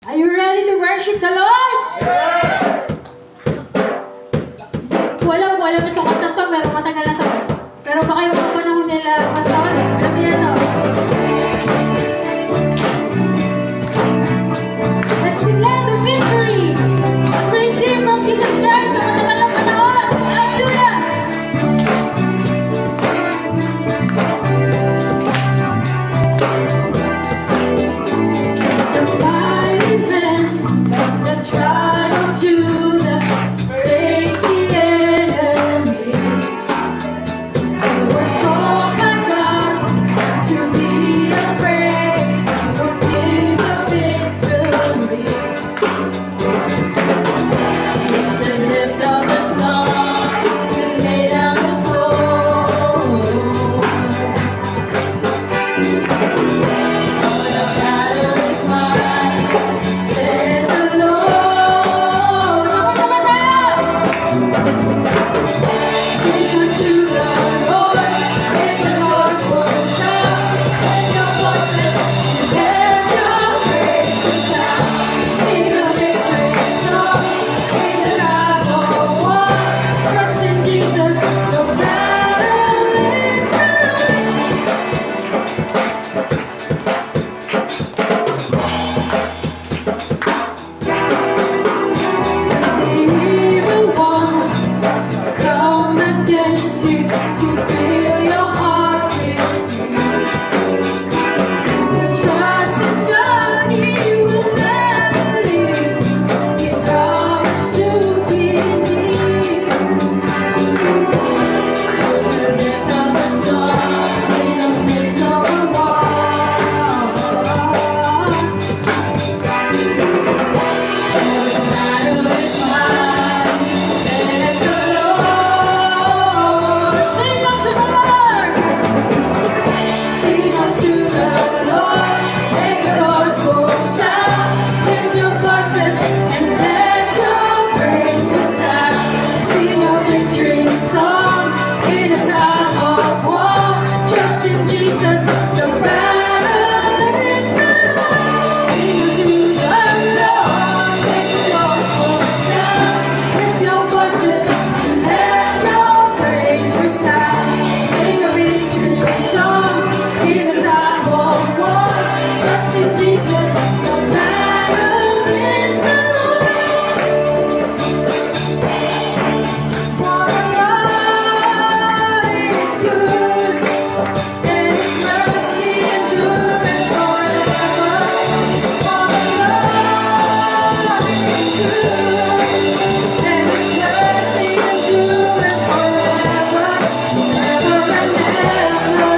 Are you ready to worship the Lord? Walang ko alam itong kanta to, pero matagal na to. Pero baka yung mga panahon nila, pastor, alam niya to. Let's declare the victory. Praise Him from Jesus Christ na matagal na panahon. Hallelujah! The mighty men of the tribe of Judah face the enemies. They were told by God not to be afraid. He would give the victory. He said, lift up a song and lay down the sword. For the battle is mine, says the Lord. Sama-sama na! Sing unto the Lord, make the Lord for sound, and your voices, let your praise resound. Sing a victory song, in the time of war. Trust in Jesus, no battle is done. The evil one come against you to fill your heart with fear. You trust in God, He will never leave. He promised to be near. Lift up a song in the midst of a war. Every battle is mine, says the Lord. Sing unto the Lord. Sing unto the Lord, make a joyful sound. Lift your voices and let your praise resound. Sing a victory song in a time of war. Trust in Jesus, the battle is won. Sing unto the Lord, make a joyful sound. Lift your voices and let your praise resound. Sing a victory song in a time of war. Trust in Jesus, the battle is won. For the Lord is good, and His mercy endureth forever. For the Lord is good, and His mercy endureth forever, ever and ever.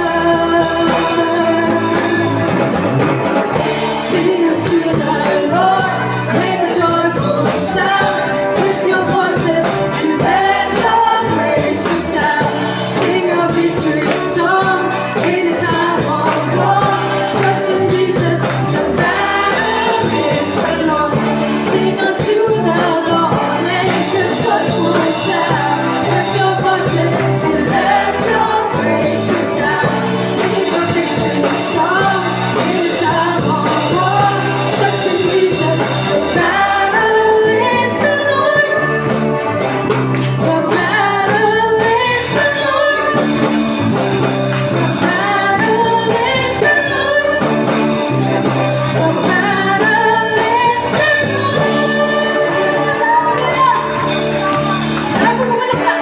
Sing unto the Lord, make a joyful sound. Lift your voices and let your praise resound. Sing a victory song in a time of war. Trust in Jesus, the battle is won. Sing unto the Lord, make a joyful sound. Lift your voices and let your praise resound. Sing a victory song in a time of war. Trust in Jesus, the battle is the Lord. The battle is the Lord. The battle is the Lord. The battle is the Lord. Ay, bumalik ka.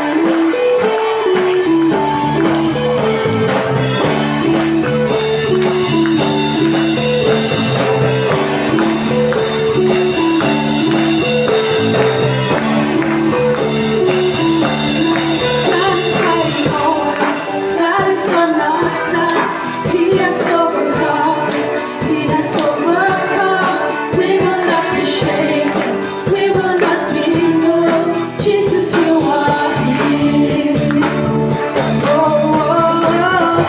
God is fighting for us. God is on our side. He has overcome us. He has overcome. We will not be shaken. We will not be moved. Jesus, you are here. Oh, oh, oh.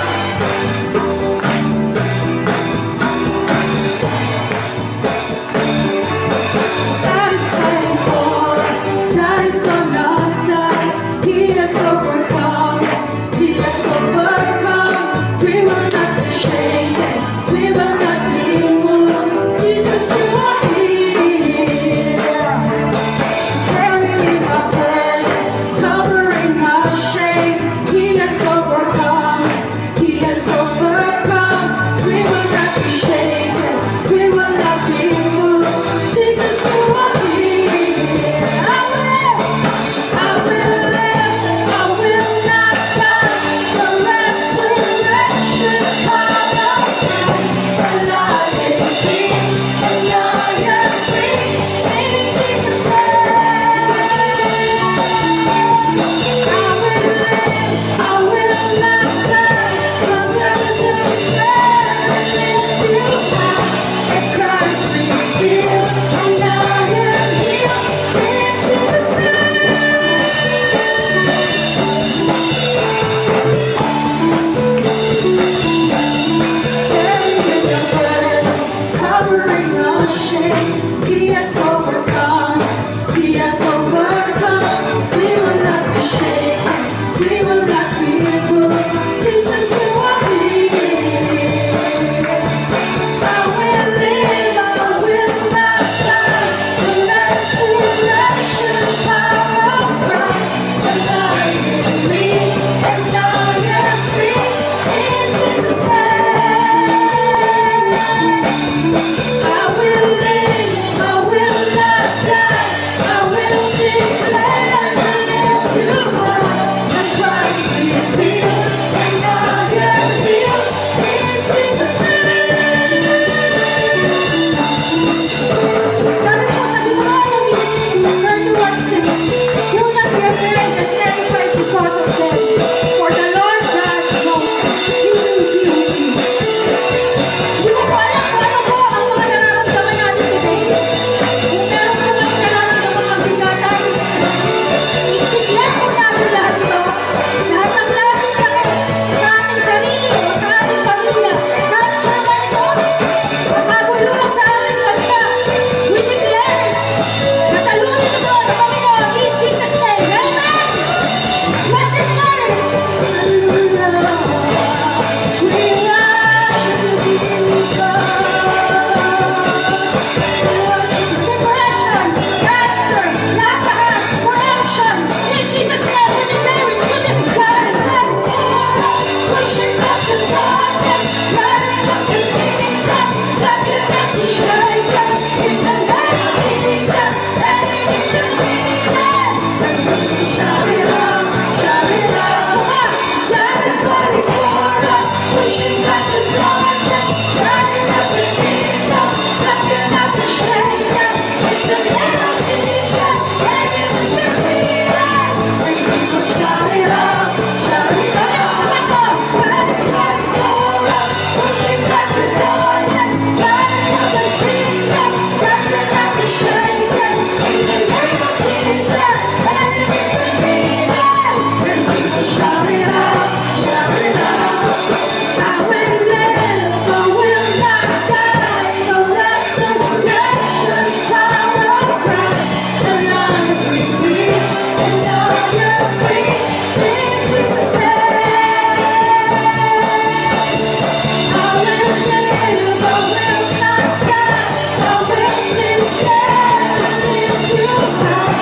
God is fighting for us. God is on our side. He has overcome us. He has overcome. We will not be has overcome. We will not be shaken. We will not be moved. Jesus, you are here. I will live. I will not die. The resurrection power of Christ. And I am free. And I am free. In Jesus' name. I will not die. The resurrection you have. And Christ revealed. And I am healed. In Jesus' name. Carrying your burdens, covering our shame. He has overcome us. He has overcome. We will not be shaken. We will not be moved. Jesus, you are here. I will live. I will not die. The resurrection power of Christ. And I am free. And I am free. In Jesus' name. I will live. I will not die. I will declare that you are. And Christ revealed. And I am healed. In Jesus' name. Sabi po sa Deuteronomy 31:6, do not be afraid and terrified because of them, for the Lord God knows He will be with you. Di ko po alam kung ano po ang mga nararamdaman natin today. Kung meron po kayong nararamdaman mga bigatan, i-declare po natin lahat ito. Lahat ng klaseng sakit sa ating sarili o sa ating pamilya, kahit sa mga ito, makagulungan sa ating bansa. We declare, natalunin ito ng Panginoon in Jesus' name. Amen! Blessed Mary! Hallelujah! We worship you, Jesus. Depression, cancer, lahat, corruption, in Jesus' name, we declare it to them. God is not pushing back the darkness, lighting up the living God, that cannot be shaken. In the name of Jesus, and it is defeated. And we shout it out, shout it out. God is fighting for us, pushing back the darkness, lighting up the kingdom, that cannot be shaken. In the name of Jesus, and it is defeated. And we shout it out, shout it out. God is fighting for us, pushing back the darkness, lighting up the kingdom, that cannot be shaken. In the name of Jesus, and it is defeated. And we shout it out, shout it out. I will live, I will not die. The resurrection power of Christ, and I am free, and I am free. In Jesus' name, I will live, I will not die. I will declare that you are,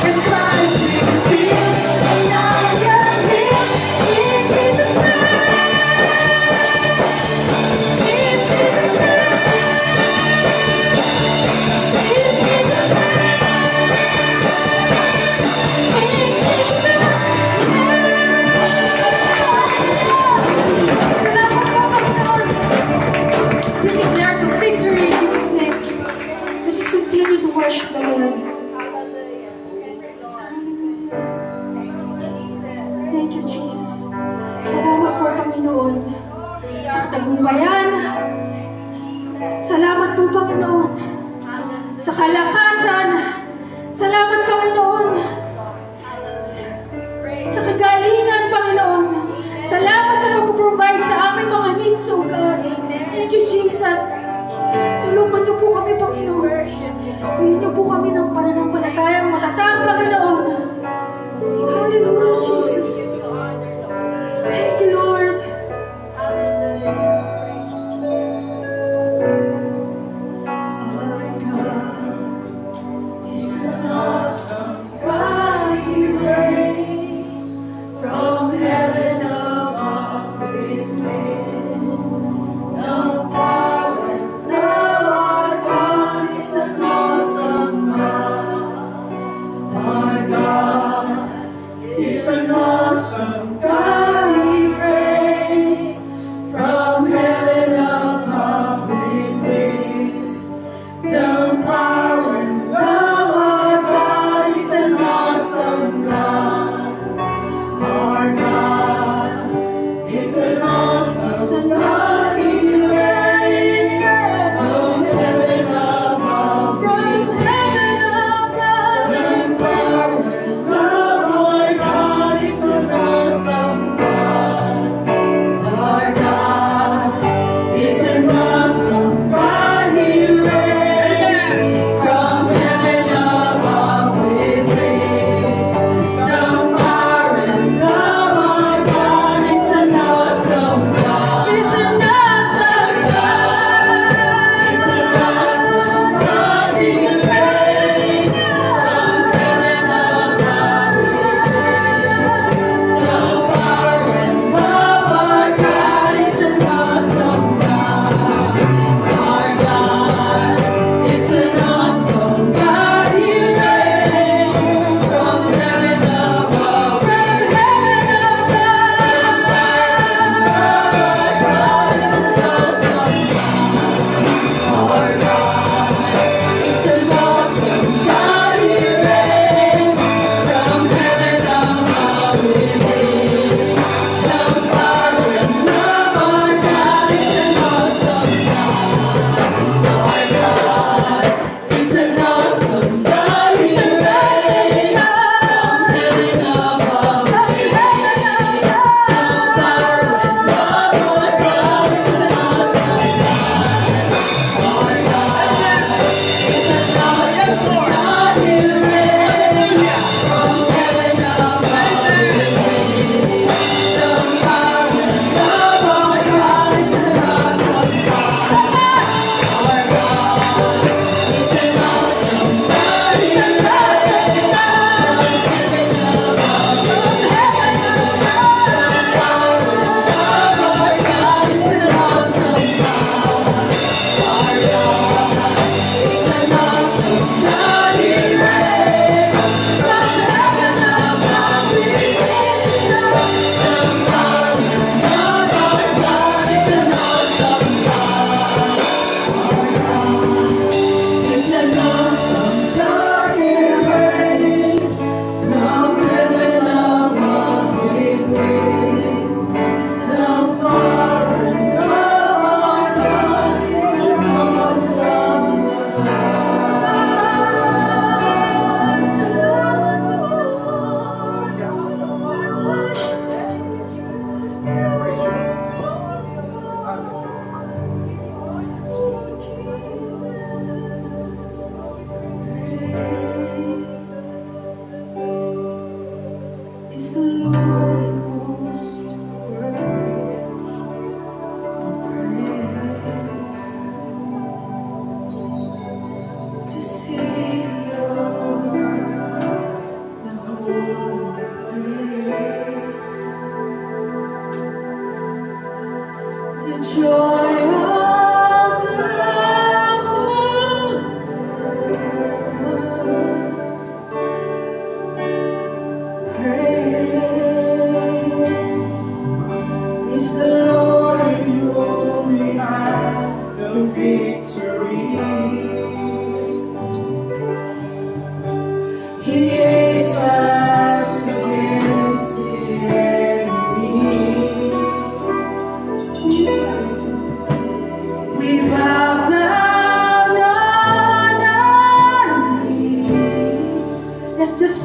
and Christ revealed, and I am healed. In Jesus' name. In Jesus' name. In Jesus' name. In Jesus' name. We declare the victory in Jesus' name. Let's just continue to worship the Lord. Thank you, Jesus. Salamat po, Panginoon, sa katagumpayan. Salamat po, Panginoon, sa kalakasan. Salamat, Panginoon, sa kagalingan, Panginoon. Salamat sa pag-provide sa aming mga needs, oh God. Thank you, Jesus. Tulungan niyo po kami, Panginoon. Bigyan niyo po kami ng pananampalatayang matatag, Panginoon. Hallelujah, Jesus. Thank you, Lord. Our God is an awesome God. He reigns from heaven above with wisdom.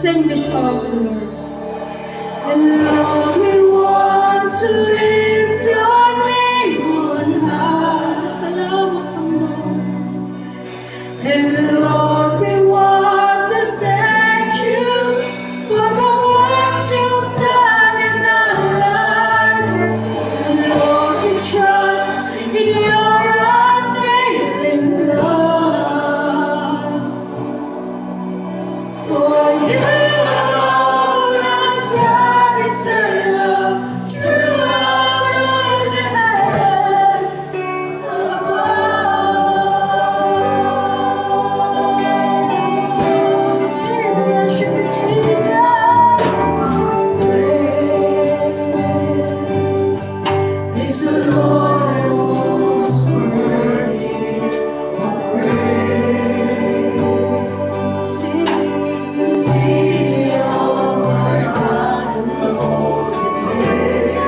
sing this song to the Lord. And Lord, we want to lift your name on high. Salamat, Panginoon. And Lord, we want to thank you for the works you've done in our lives. And Lord, we trust in your unfailing love. For you alone are God eternal, true and the heavens above. We worship you, Jesus. Great is the Lord, most worthy of praise. Sing of our God alone.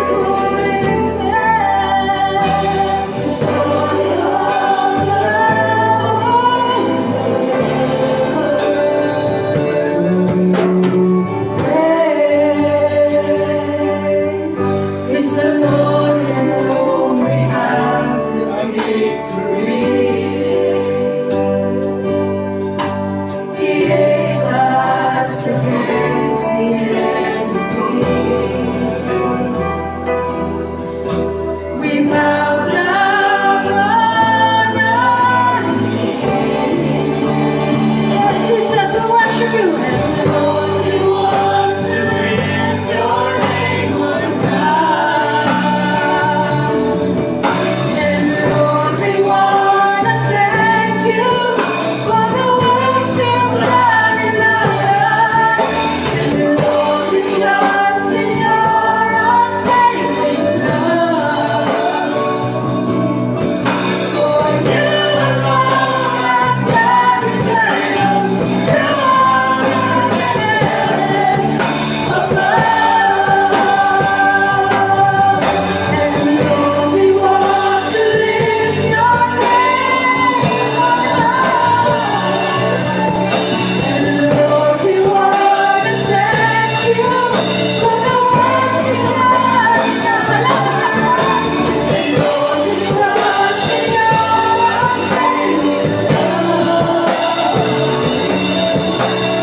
Holy is the Lord in whom we have the victories. He hates us against the enemy. We bow down on our knees. Yes, Jesus, we worship you. And Lord, we want to lift your name on high. And Lord, we want to thank you for the works you've done in our lives. And Lord, we trust in your unfailing love. For you alone are God eternal, you are the heavens above. And Lord, we want to lift your name on high. And Lord, we want to thank you for the works you've done in our lives. And Lord, we trust in your unfailing love.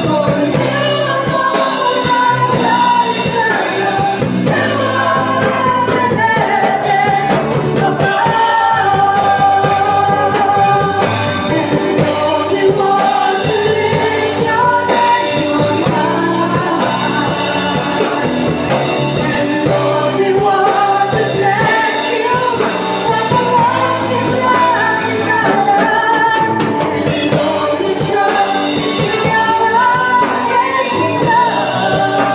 For you alone are God eternal, you are the heavens above. And Lord, we want to lift your name on high. And Lord, we want to thank you for the works you've done in our lives. And Lord, we trust in your unfailing love.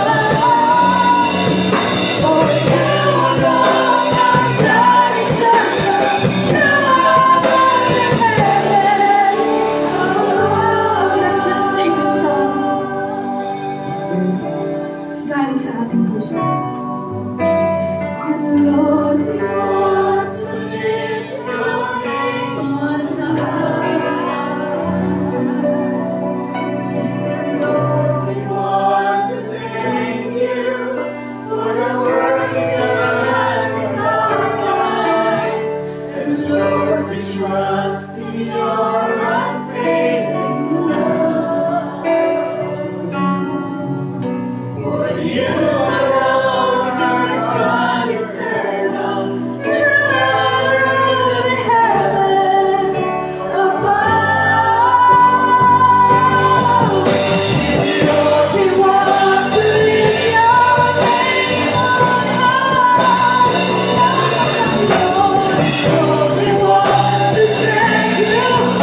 For you alone are God eternal, you are the heavens above. Let's just sing this song. It's galing sa ating puso. And Lord, we want to lift your name on high. And Lord, we want to thank you for the works you've done in our lives. And Lord, we trust in your unfailing love. For you alone are God eternal, true to the heavens above. And Lord, we want to lift your name on high. Lord, we want to thank you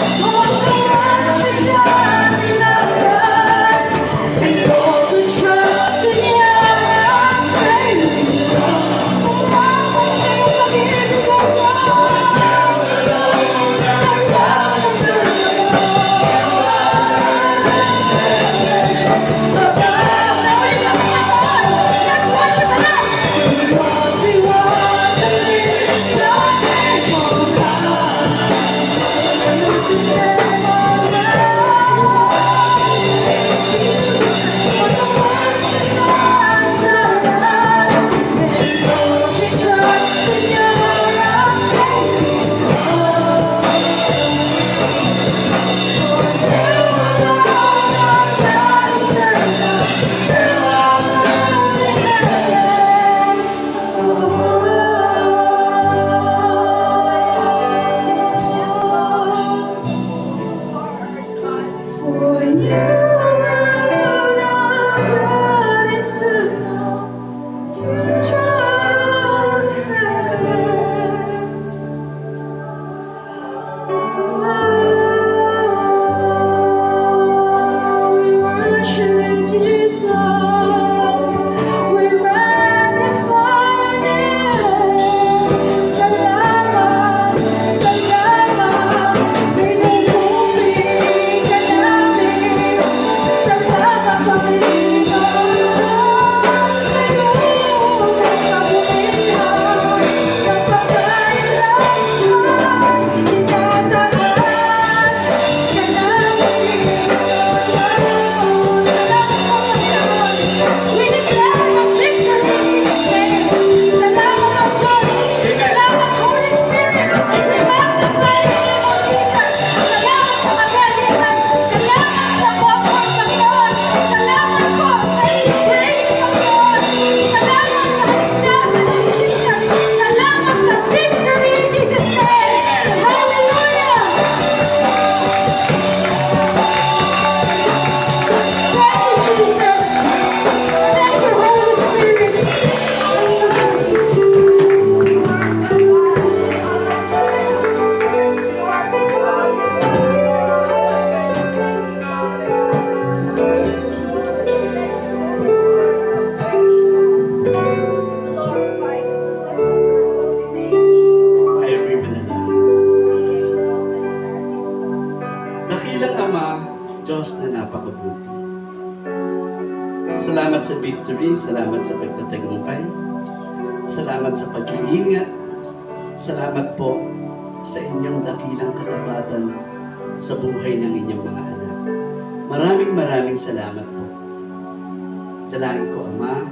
Diyos na napakabuti. Salamat sa victory, salamat sa pagtatagumpay, salamat sa pag-iingat, salamat po sa inyong dakilang katapatan sa buhay ng inyong mga anak. Maraming salamat po. Dalangin ko, Ama,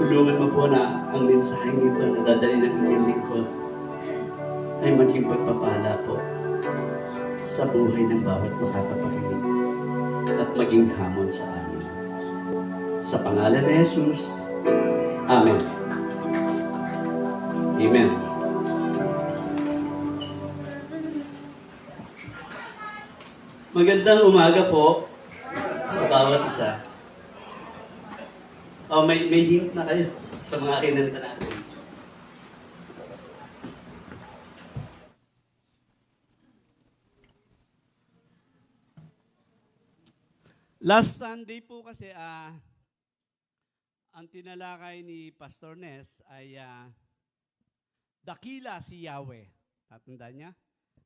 tulungan mo po na ang mensaheng ito na dadali ng inyong lingkod ay maging pagpapala po sa buhay ng bawat makakapakinig at maging hamon sa amin. Sa pangalan ni Jesus, Amen. Amen. Magandang umaga po sa bawat isa. May hint na kayo sa mga kinanta natin. Last Sunday po kasi ang tinalakay ni Pastor Ness ay dakila si Yahweh. Tatandaan niya?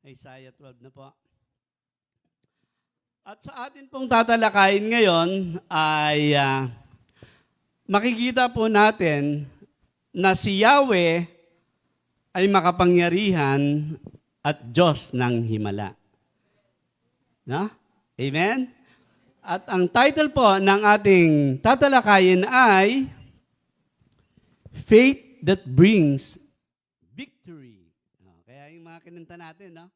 Isaiah 12 na po. At sa atin pong tatalakayin ngayon ay makikita po natin na si Yahweh ay makapangyarihan at Diyos ng himala. No? Amen? At ang title po ng ating tatalakayin ay Faith That Brings Victory. Kaya yung mga kinanta natin, no?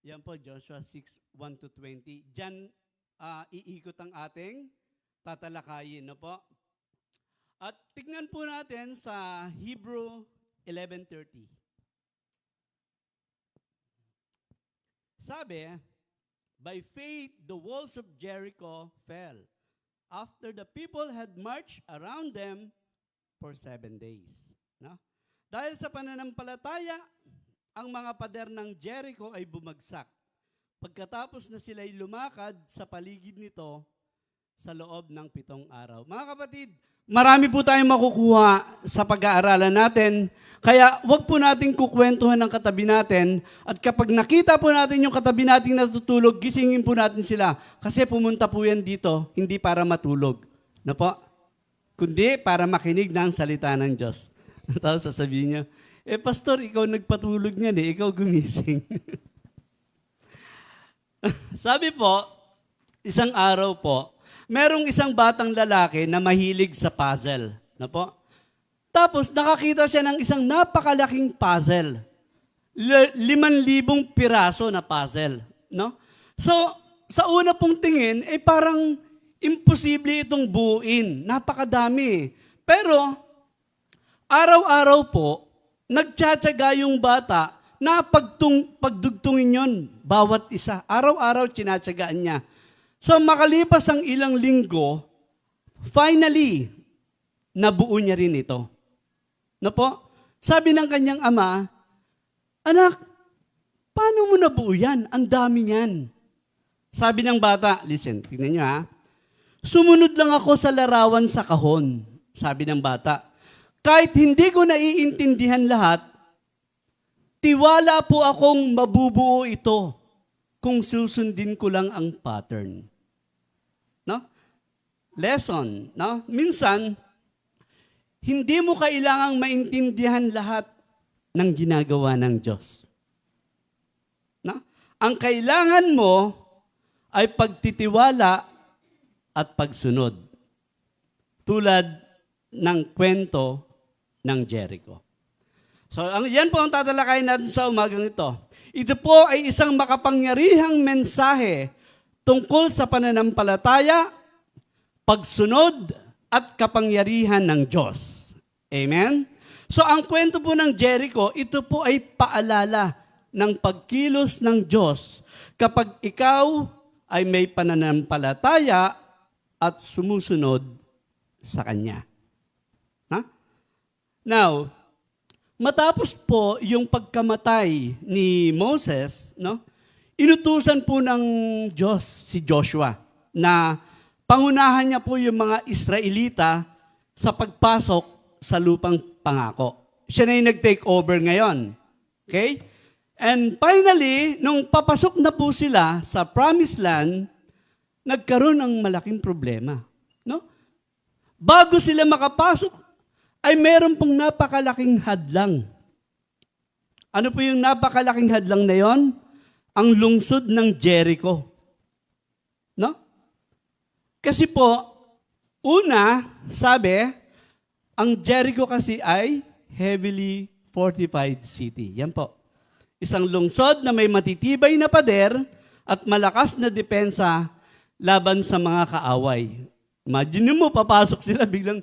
Yan po, Joshua 6:1-20. Diyan iikot ang ating tatalakayin, no po? At tignan po natin sa Hebrew 11:30. Sabi, by faith, the walls of Jericho fell after the people had marched around them for 7 days. No? Dahil sa pananampalataya, ang mga pader ng Jericho ay bumagsak. Pagkatapos na sila'y lumakad sa paligid nito sa loob ng 7 araw. Mga kapatid, marami po tayong makukuha sa pag-aaralan natin. Kaya wag po nating kukwentuhan ng katabi natin at kapag nakita po natin yung katabi nating natutulog, gisingin po natin sila. Kasi pumunta po yan dito, hindi para matulog. Na po? Kundi para makinig ng salita ng Diyos. Tapos sasabihin niya, Pastor, ikaw nagpatulog niyan ikaw gumising. Sabi po, isang araw po, merong isang batang lalaki na mahilig sa puzzle. Na po? Tapos nakakita siya ng isang napakalaking puzzle. 5,000 piraso na puzzle. No? So, sa una pong tingin, parang imposible itong buuin. Napakadami. Pero, araw-araw po, nagtsatsaga yung bata na pagdugtungin yon bawat isa. Araw-araw tinatsagaan niya. So, makalipas ang ilang linggo, finally, nabuo niya rin ito. Na po? Sabi ng kanyang ama, anak, paano mo nabuo yan? Ang dami niyan. Sabi ng bata, listen, tingnan niyo sumunod lang ako sa larawan sa kahon. Sabi ng bata, kahit hindi ko naiintindihan lahat, tiwala po akong mabubuo ito kung susundin ko lang ang pattern. No? Lesson, no? Minsan, hindi mo kailangang maintindihan lahat ng ginagawa ng Diyos. No? Ang kailangan mo ay pagtitiwala at pagsunod. Tulad ng kwento ng Jericho. So, yan po ang tatalakayin natin sa umagang ito. Ito po ay isang makapangyarihang mensahe tungkol sa pananampalataya, pagsunod, at kapangyarihan ng Diyos. Amen? So, ang kwento po ng Jericho, ito po ay paalala ng pagkilos ng Diyos kapag ikaw ay may pananampalataya at sumusunod sa Kanya. Now, matapos po yung pagkamatay ni Moses, inutusan po ng Diyos si Joshua na pangunahan niya po yung mga Israelita sa pagpasok sa lupang pangako. Siya na yung nag-take over ngayon. Okay? And finally, nung papasok na po sila sa Promised Land, nagkaroon ng malaking problema. No? Bago sila makapasok, ay meron pong napakalaking hadlang. Ano po yung napakalaking hadlang na yon? Ang lungsod ng Jericho. No? Kasi po, una, sabi, ang Jericho kasi ay heavily fortified city. Yan po. Isang lungsod na may matitibay na pader at malakas na depensa laban sa mga kaaway. Imagine mo, papasok sila biglang,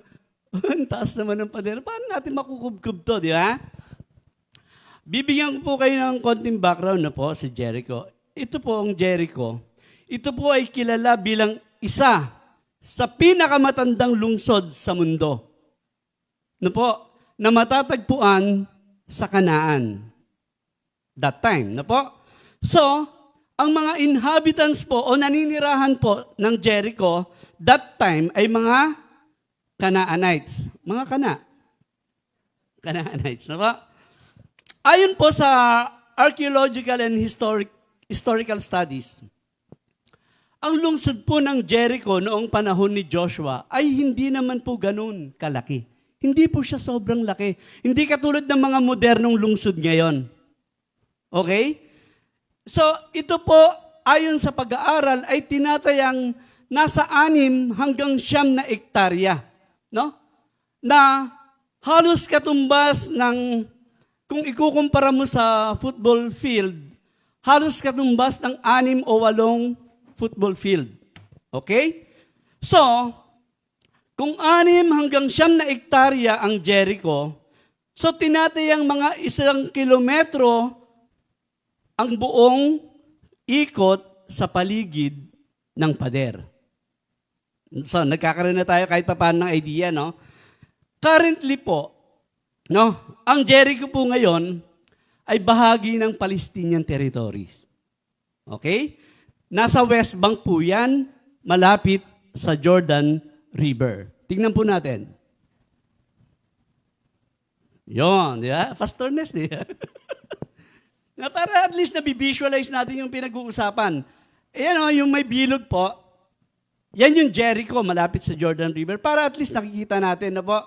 ang taas naman ng pader. Paano natin makukubkub to, di ba? Bibigyan ko po kayo ng konting background na po sa Jericho. Ito po ang Jericho. Ito po ay kilala bilang isa sa pinakamatandang lungsod sa mundo. No po, na matatagpuan sa Kanaan. That time, no po? So, ang mga inhabitants po o naninirahan po ng Jericho, that time ay mga Canaanites. Mga Canaanites, no po? Ayon po sa archaeological and historical studies, ang lungsod po ng Jericho noong panahon ni Joshua ay hindi naman po ganun kalaki. Hindi po siya sobrang laki. Hindi katulad ng mga modernong lungsod ngayon. Okay? So, ito po, ayon sa pag-aaral, ay tinatayang nasa 6 hanggang 9 na ektarya. No? Na halos katumbas ng, kung ikukumpara mo sa football field, halos katumbas ng 6 o 8 football field. Okay? So, kung 6 hanggang 9 na ektarya ang Jericho, so tinatayang mga 1 kilometro ang buong ikot sa paligid ng pader. So, nagkakaroon na tayo kahit paano ng idea, no? Currently po, no, ang Jericho po ngayon ay bahagi ng Palestinian territories. Okay? Nasa West Bank po yan, malapit sa Jordan River. Tingnan po natin. Yon, di ba? Pastor Ness, di ba? Na para at least nabivisualize natin yung pinag-uusapan. Ayan o, yung may bilog po, yan yung Jericho, malapit sa Jordan River, para at least nakikita natin na po.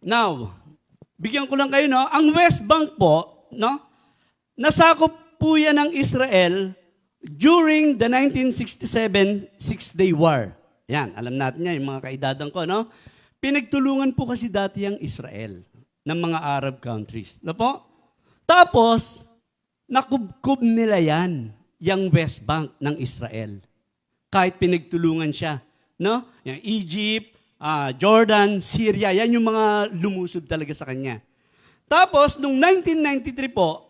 Now, bigyan ko lang kayo, no? Ang West Bank po, no? Nasakop po yan ng Israel during the 1967 Six-Day War. Yan, alam natin yan, yung mga kaidadan ko, no? Pinagtulungan po kasi dati ang Israel ng mga Arab countries. No po? Tapos, nakubkob nila yan, yung West Bank ng Israel. Kahit pinagtulungan siya. No? Yung Egypt, Jordan, Syria, yan yung mga lumusob talaga sa kanya. Tapos, noong 1993 po,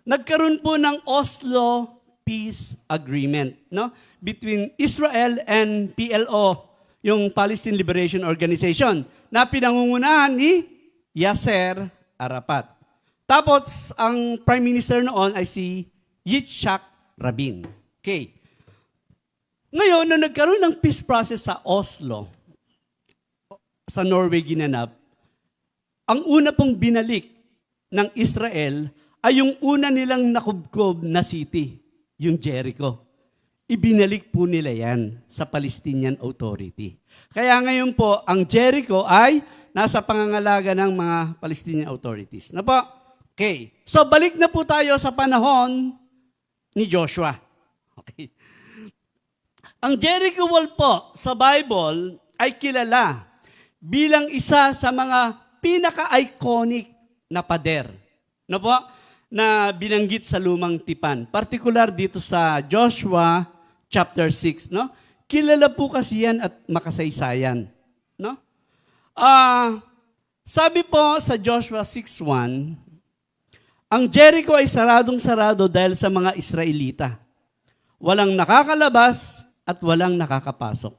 nagkaroon po ng Oslo Peace Agreement, no? Between Israel and PLO, yung Palestine Liberation Organization, na pinangungunahan ni Yasser Arafat. Tapos, ang Prime Minister noon ay si Yitzhak Rabin. Okay. Ngayon, na nagkaroon ng peace process sa Oslo, sa Norway ginanap, ang una pong binalik ng Israel ay yung una nilang nakubkob na city, yung Jericho. Ibinalik po nila yan sa Palestinian Authority. Kaya ngayon po, ang Jericho ay nasa pangangalaga ng mga Palestinian authorities. Na po? Okay. So, balik na po tayo sa panahon ni Joshua. Okay. Ang Jericho Wall po sa Bible ay kilala bilang isa sa mga pinaka-iconic na pader. No po? Na binanggit sa Lumang Tipan. Partikular dito sa Joshua chapter 6, no? Kilala po kasi yan at makasaysayan, no? Sabi po sa Joshua 6:1, ang Jericho ay saradong-sarado dahil sa mga Israelita. Walang nakakalabas at walang nakakapasok.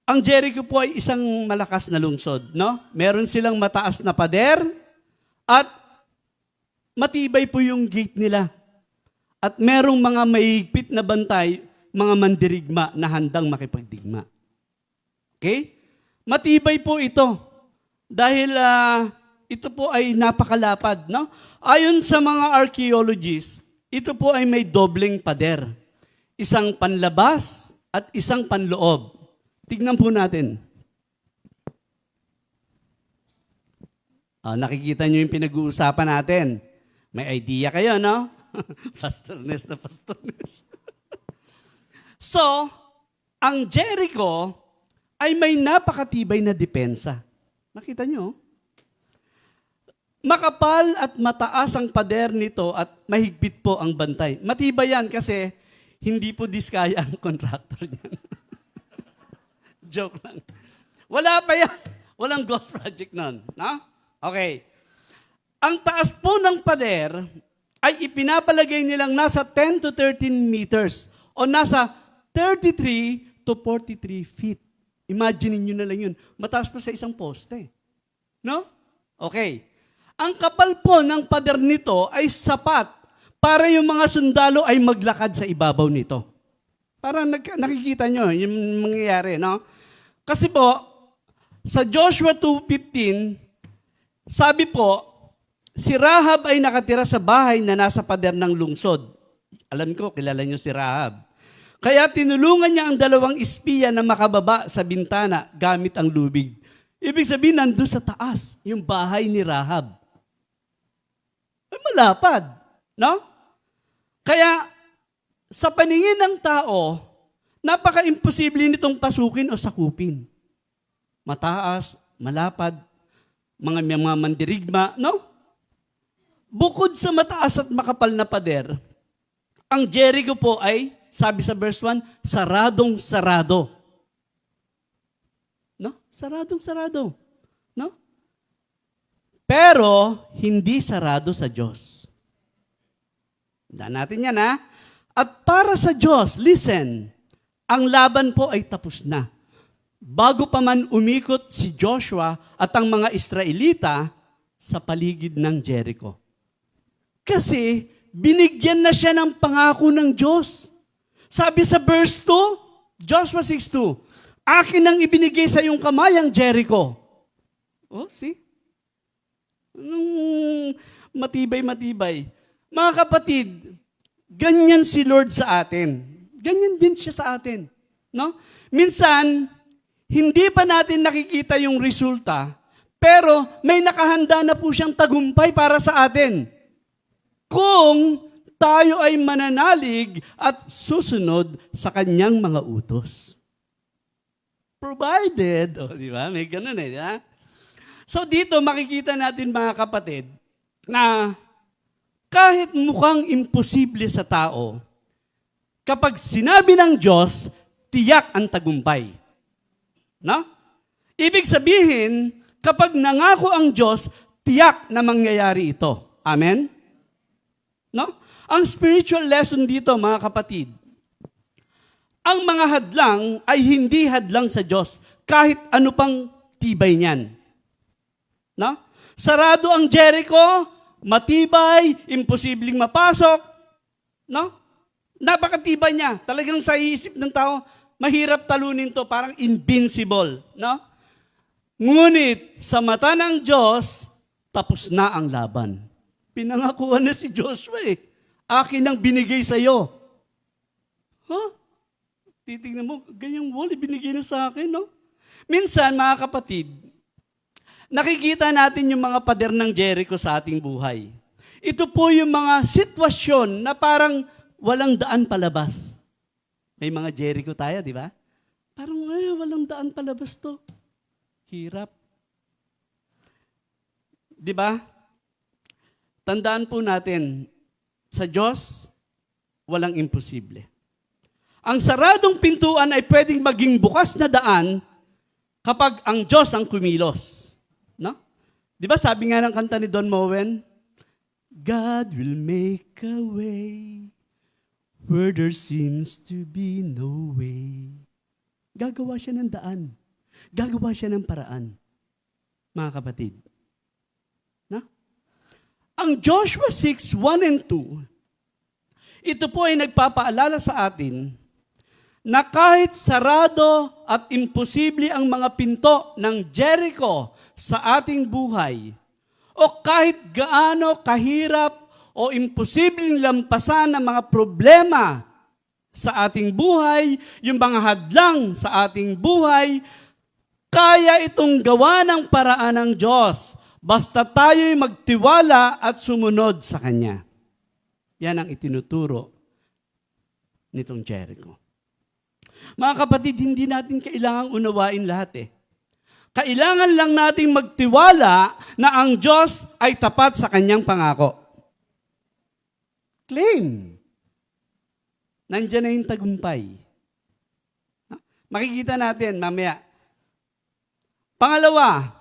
Ang Jericho po ay isang malakas na lungsod, no? Meron silang mataas na pader at matibay po yung gate nila. At merong mga mahigpit na bantay, mga mandirigma na handang makipagdigma. Okay? Matibay po ito dahil ito po ay napakalapad, no? Ayon sa mga archaeologists, ito po ay may dobleng pader. Isang panlabas at isang panloob. Tignan po natin. Nakikita nyo yung pinag-uusapan natin. May idea kayo, no? Pastorness na pastorness. So, ang Jericho ay may napakatibay na depensa. Nakita nyo? Makapal at mataas ang pader nito at mahigpit po ang bantay. Matibay yan kasi hindi po diskaya ang contractor niyan. Joke lang. Wala pa yan. Walang ghost project nun. No? Okay. Ang taas po ng pader ay ipinapalagay nilang nasa 10 to 13 meters o nasa 33 to 43 feet. Imagine nyo na lang yun. Mataas pa sa isang poste. No? Okay. Ang kapal po ng pader nito ay sapat para yung mga sundalo ay maglakad sa ibabaw nito. Para nakikita nyo yung mangyayari, no? Kasi po, sa Joshua 2:15, sabi po, si Rahab ay nakatira sa bahay na nasa pader ng lungsod. Alam ko, kilala nyo si Rahab. Kaya tinulungan niya ang 2 espiya na makababa sa bintana gamit ang lubig. Ibig sabihin, nandun sa taas, yung bahay ni Rahab. Ay malapad, no? Kaya, sa paningin ng tao, napaka-imposible nitong pasukin o sakupin. Mataas, malapad, mga mandirigma, no? Bukod sa mataas at makapal na pader, ang Jericho po ay, sabi sa verse 1, saradong-sarado. No? Saradong-sarado. No? Pero, hindi sarado sa Diyos. Tandaan natin yan, ha? At para sa Diyos, listen, ang laban po ay tapos na. Bago pa man umikot si Joshua at ang mga Israelita sa paligid ng Jericho. Kasi, binigyan na siya ng pangako ng Diyos. Sabi sa verse 2, Joshua 6:2, akin ang ibinigay sa iyong kamay ang Jericho. Oh, see? Matibay-matibay. Mga kapatid, ganyan si Lord sa atin. Ganyan din siya sa atin. No? Minsan, hindi pa natin nakikita yung resulta, pero may nakahanda na po siyang tagumpay para sa atin. Kung tayo ay mananalig at susunod sa kanyang mga utos. Provided, di ba? May ganun di ba? So dito makikita natin mga kapatid na kahit mukhang imposible sa tao, kapag sinabi ng Diyos, tiyak ang tagumpay. No? Ibig sabihin, kapag nangako ang Diyos, tiyak na mangyayari ito. Amen? No? Ang spiritual lesson dito, mga kapatid, ang mga hadlang ay hindi hadlang sa Diyos, kahit ano pang tibay niyan. No? Sarado ang Jericho, matibay, imposibleng mapasok. No? Napakatibay niya. Talagang sa isip ng tao, mahirap talunin to, parang invincible. No? Ngunit, sa mata ng Diyos, tapos na ang laban. Pinangakuan na si Joshua Akin ang binigay sa iyo. Titignan mo, ganyang wall, ibinigay na sa akin, no? Minsan, mga kapatid, nakikita natin yung mga pader ng Jericho sa ating buhay. Ito po yung mga sitwasyon na parang walang daan palabas. May mga Jericho tayo, di ba? Parang walang daan palabas to. Hirap. Di ba? Tandaan po natin, sa Diyos, walang imposible. Ang saradong pintuan ay pwedeng maging bukas na daan kapag ang Diyos ang kumilos. No? Di ba sabi nga ng kanta ni Don Moen, God will make a way where there seems to be no way. Gagawa siya ng daan. Gagawa siya ng paraan. Mga kapatid. No? Ang Joshua 6:1 and 2, ito po ay nagpapaalala sa atin na kahit sarado at imposible ang mga pinto ng Jericho sa ating buhay, o kahit gaano kahirap o imposibleng lampasan ang mga problema sa ating buhay, yung mga hadlang sa ating buhay, kaya itong gawa ng paraan ng Diyos. Basta tayo'y magtiwala at sumunod sa Kanya. Yan ang itinuturo nitong Jericho. Mga kapatid, hindi natin kailangang unawain lahat eh. Kailangan lang nating magtiwala na ang Diyos ay tapat sa Kanyang pangako. Claim. Nandiyan na yung tagumpay. Makikita natin mamaya. Pangalawa,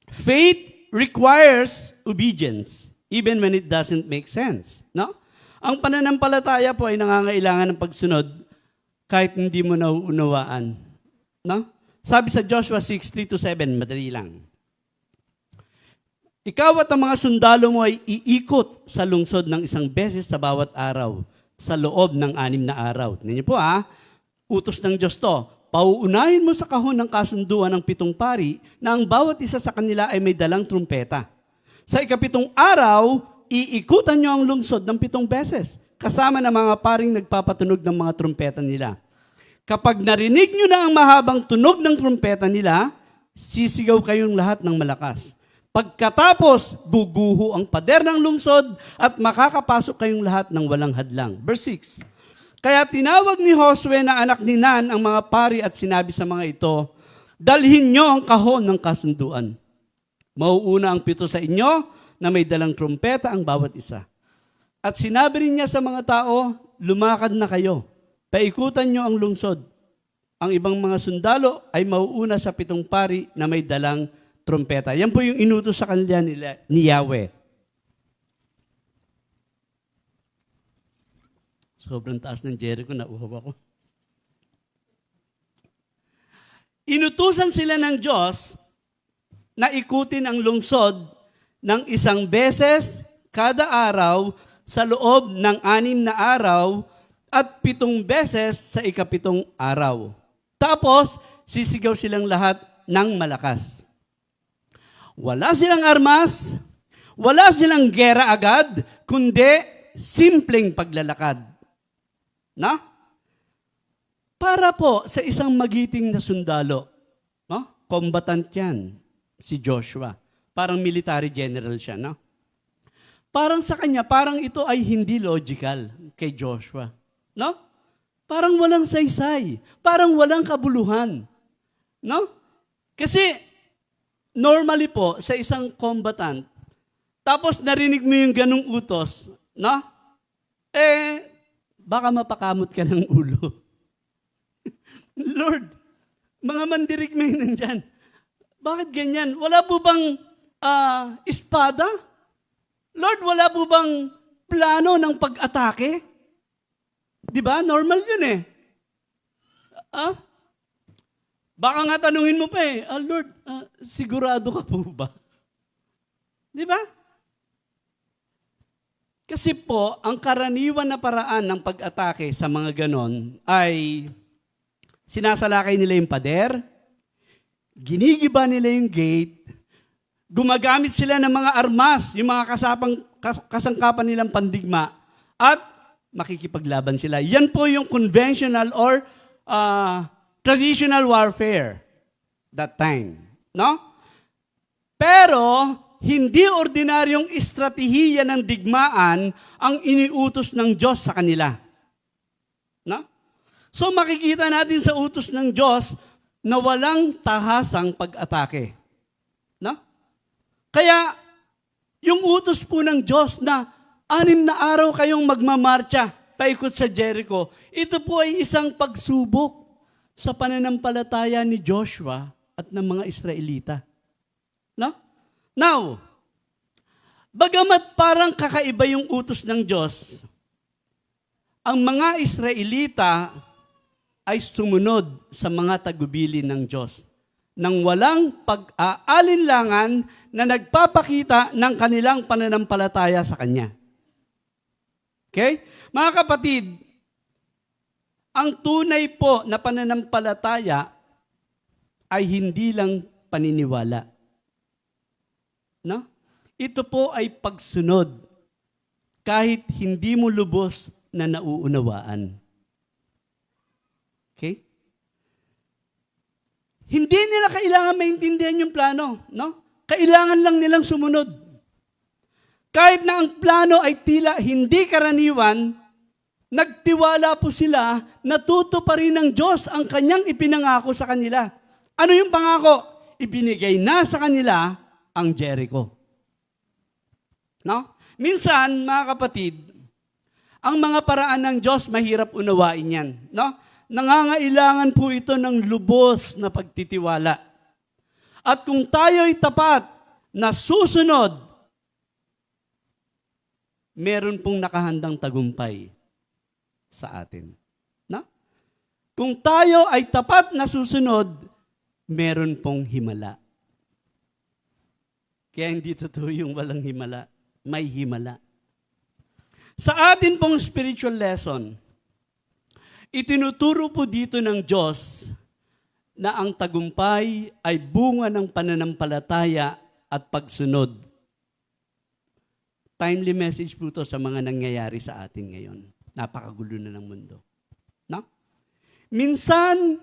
faith requires obedience even when it doesn't make sense. No? Ang pananampalataya po ay nangangailangan ng pagsunod kahit hindi mo nauunawaan. No? Sabi sa Joshua 6:3-7, madali lang. Ikaw at ang mga sundalo mo ay iikot sa lungsod ng isang beses sa bawat araw sa loob ng 6 na araw. Tingnan niyo po utos ng Diyos to. Pauunahin mo sa kahon ng kasunduan ng 7 pari na ang bawat isa sa kanila ay may dalang trumpeta. Sa 7 araw, iikutan niyo ang lungsod ng 7 beses, kasama ng mga paring nagpapatunog ng mga trumpeta nila. Kapag narinig niyo na ang mahabang tunog ng trumpeta nila, sisigaw kayong lahat ng malakas. Pagkatapos, guguho ang pader ng lungsod at makakapasok kayong lahat ng walang hadlang. Verse 6. Kaya tinawag ni Josue na anak ni Nun ang mga pari at sinabi sa mga ito, dalhin niyo ang kahon ng kasunduan. Mauuna ang 7 sa inyo na may dalang trumpeta ang bawat isa. At sinabi rin niya sa mga tao, lumakad na kayo, paikutan niyo ang lungsod. Ang ibang mga sundalo ay mauuna sa 7 pari na may dalang trumpeta. Yan po yung inutos sa kanila ni Yahweh. Sobrang taas ng Jericho, nauhaw ako. Inutusan sila ng Diyos na ikutin ang lungsod ng 1 beses kada araw sa loob ng 6 na araw at 7 beses sa 7 araw. Tapos, sisigaw silang lahat ng malakas. Wala silang armas, wala silang gera agad, kundi simpleng paglalakad. No? Para po sa isang magiting na sundalo, no? Combatant yan, si Joshua. Parang military general siya, no? Parang sa kanya, parang ito ay hindi logical kay Joshua. No? Parang walang saysay, parang walang kabuluhan. No? Kasi normally po, sa isang combatant, tapos narinig mo yung ganung utos, no? Baka mapakamot ka ng ulo. Lord, mga mandirigmay nandyan. Bakit ganyan? Wala po bang espada? Lord, wala po bang plano ng pag-atake? Di ba? Normal yun eh. Baka nga tanungin mo pa Lord, sigurado ka po ba? Di ba? Kasi po, ang karaniwan na paraan ng pag-atake sa mga ganon ay sinasalakay nila yung pader, ginigiba nila yung gate, gumagamit sila ng mga armas, yung mga kasangkapan nilang pandigma, at makikipaglaban sila. Yan po yung conventional or traditional warfare that time. No? Pero, hindi ordinaryong estratehiya ng digmaan ang iniutos ng Diyos sa kanila. No? So makikita natin sa utos ng Diyos na walang tahasang pag-atake. No? Kaya, yung utos po ng Diyos na 6 na araw kayong magmamarcha paikot sa Jericho, ito po ay isang pagsubok sa pananampalataya ni Joshua at ng mga Israelita. No? Now, bagamat parang kakaiba yung utos ng Diyos, ang mga Israelita ay sumunod sa mga tagubilin ng Diyos nang walang pag-aalinlangan na nagpapakita ng kanilang pananampalataya sa Kanya. Okay? Mga kapatid, ang tunay po na pananampalataya ay hindi lang paniniwala. No? Ito po ay pagsunod kahit hindi mo lubos na nauunawaan. Okay? Hindi nila kailangan maintindihan yung plano, no? Kailangan lang nilang sumunod. Kahit na ang plano ay tila hindi karaniwan, nagtiwala po sila na tutuparin ng Diyos ang kanyang ipinangako sa kanila. Ano yung pangako? Ibinigay na sa kanila ang Jericho. No? Minsan, mga kapatid, ang mga paraan ng Diyos mahirap unawain yan. No? Nangangailangan po ito ng lubos na pagtitiwala. At kung tayo'y tapat na susunod, meron pong nakahandang tagumpay sa atin. No? Kung tayo ay tapat na susunod, meron pong himala. Kaya hindi totoo yung walang himala. May himala. Sa atin pong spiritual lesson, itinuturo po dito ng Diyos na ang tagumpay ay bunga ng pananampalataya at pagsunod. Timely message po ito sa mga nangyayari sa atin ngayon. Napakagulo na ng mundo. No? Minsan,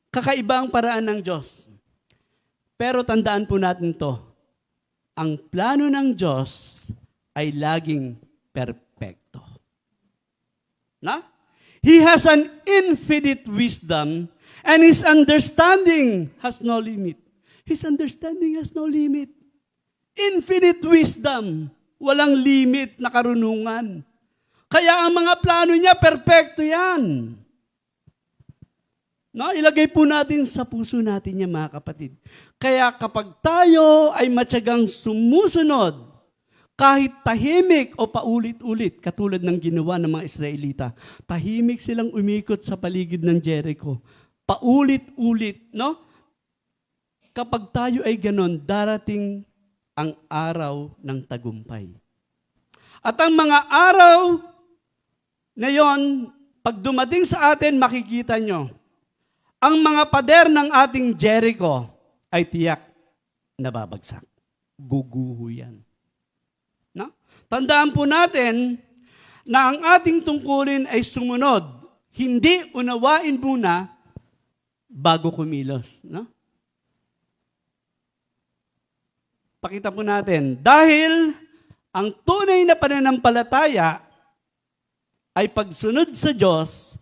kakaiba ang paraan ng Diyos. Pero tandaan po natin to, ang plano ng Diyos ay laging perpekto. Na? He has an infinite wisdom and His understanding has no limit. His understanding has no limit. Infinite wisdom. Walang limit na karunungan. Kaya ang mga plano niya, perpekto yan. No, ilagay po natin sa puso natin yan, mga kapatid. Kaya kapag tayo ay matyagang sumusunod, kahit tahimik o paulit-ulit, katulad ng ginawa ng mga Israelita, tahimik silang umikot sa paligid ng Jericho. Paulit-ulit, no? Kapag tayo ay ganon, darating ang araw ng tagumpay. At ang mga araw na yon, pag dumating sa atin, makikita nyo, ang mga pader ng ating Jericho ay tiyak na babagsak. Guguho yan. No? Tandaan po natin na ang ating tungkulin ay sumunod. Hindi unawain muna bago kumilos. No? Pakita po natin. Dahil ang tunay na pananampalataya ay pagsunod sa Diyos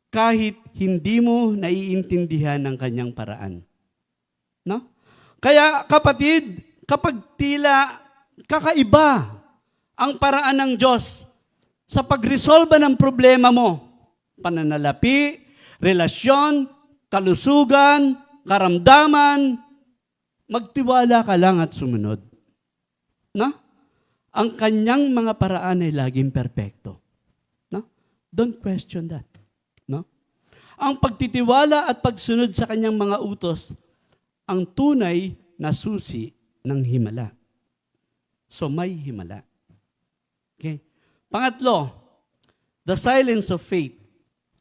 kahit hindi mo naiintindihan ang kanyang paraan. No? Kaya kapatid, kapag tila kakaiba ang paraan ng Diyos sa pagresolba ng problema mo, pananalapi, relasyon, kalusugan, karamdaman, magtiwala ka lang at sumunod. No? Ang kanyang mga paraan ay laging perpekto. No? Don't question that. No? Ang pagtitiwala at pagsunod sa kanyang mga utos, ang tunay na susi ng himala. So may himala. Okay? Pangatlo, the silence of faith,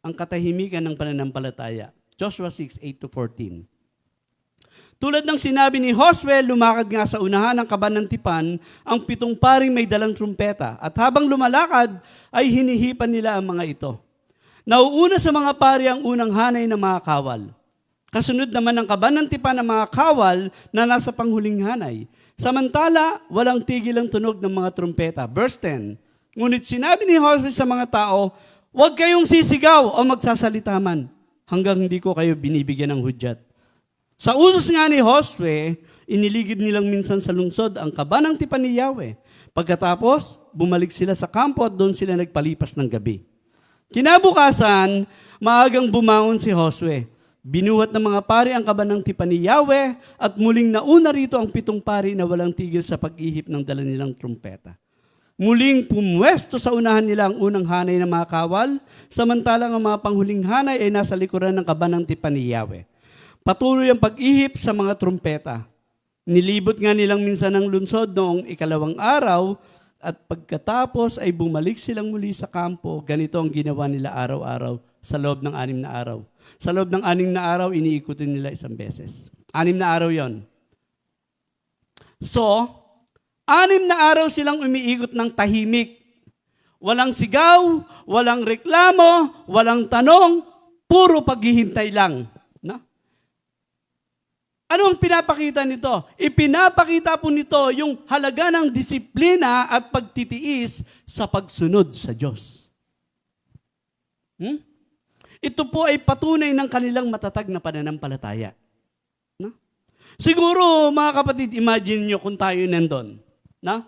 ang katahimikan ng pananampalataya. Joshua 6:8-14. Tulad ng sinabi ni Josue, lumakad nga sa unahan ng kaban ng tipan ang 7 paring may dalang trumpeta. At habang lumalakad, ay hinihipan nila ang mga ito. Nauuna sa mga pari ang unang hanay ng mga kawal. Kasunod naman ng kaban ng tipan ng mga kawal na nasa panghuling hanay. Samantala, walang tigil ang tunog ng mga trumpeta. Verse 10. Ngunit sinabi ni Josue sa mga tao, huwag kayong sisigaw o magsasalita man hanggang hindi ko kayo binibigyan ng hudyat. Sa usos nga ni Josue, iniligid nilang minsan sa lungsod ang kaban ng tipan ni Yahweh. Pagkatapos, bumalik sila sa kampo at doon sila nagpalipas ng gabi. Kinabukasan, maagang bumangon si Josue. Binuhat ng mga pari ang kaban ng tipan ni Yahweh at muling nauna rito ang 7 pari na walang tigil sa pag-ihip ng dala nilang trumpeta. Muling pumwesto sa unahan nila ang unang hanay ng mga kawal, samantalang ang mga panghuling hanay ay nasa likuran ng kaban ng tipan ni Yahweh. Patuloy ang pag-ihip sa mga trumpeta. Nilibot nga nilang minsan ang lungsod noong 2 araw at pagkatapos ay bumalik silang muli sa kampo. Ganito ang ginawa nila araw-araw sa loob ng 6 na araw. Sa loob ng 6 na araw, iniikutin nila 1 beses. 6 na araw yon. So, 6 na araw silang umiikot ng tahimik. Walang sigaw, walang reklamo, walang tanong, puro paghihintay lang. No? Ano ang pinapakita nito? Ipinapakita po nito yung halaga ng disiplina at pagtitiis sa pagsunod sa Diyos. Ito po ay patunay ng kanilang matatag na pananampalataya. No? Siguro, mga kapatid, imagine nyo kung tayo nandun. No?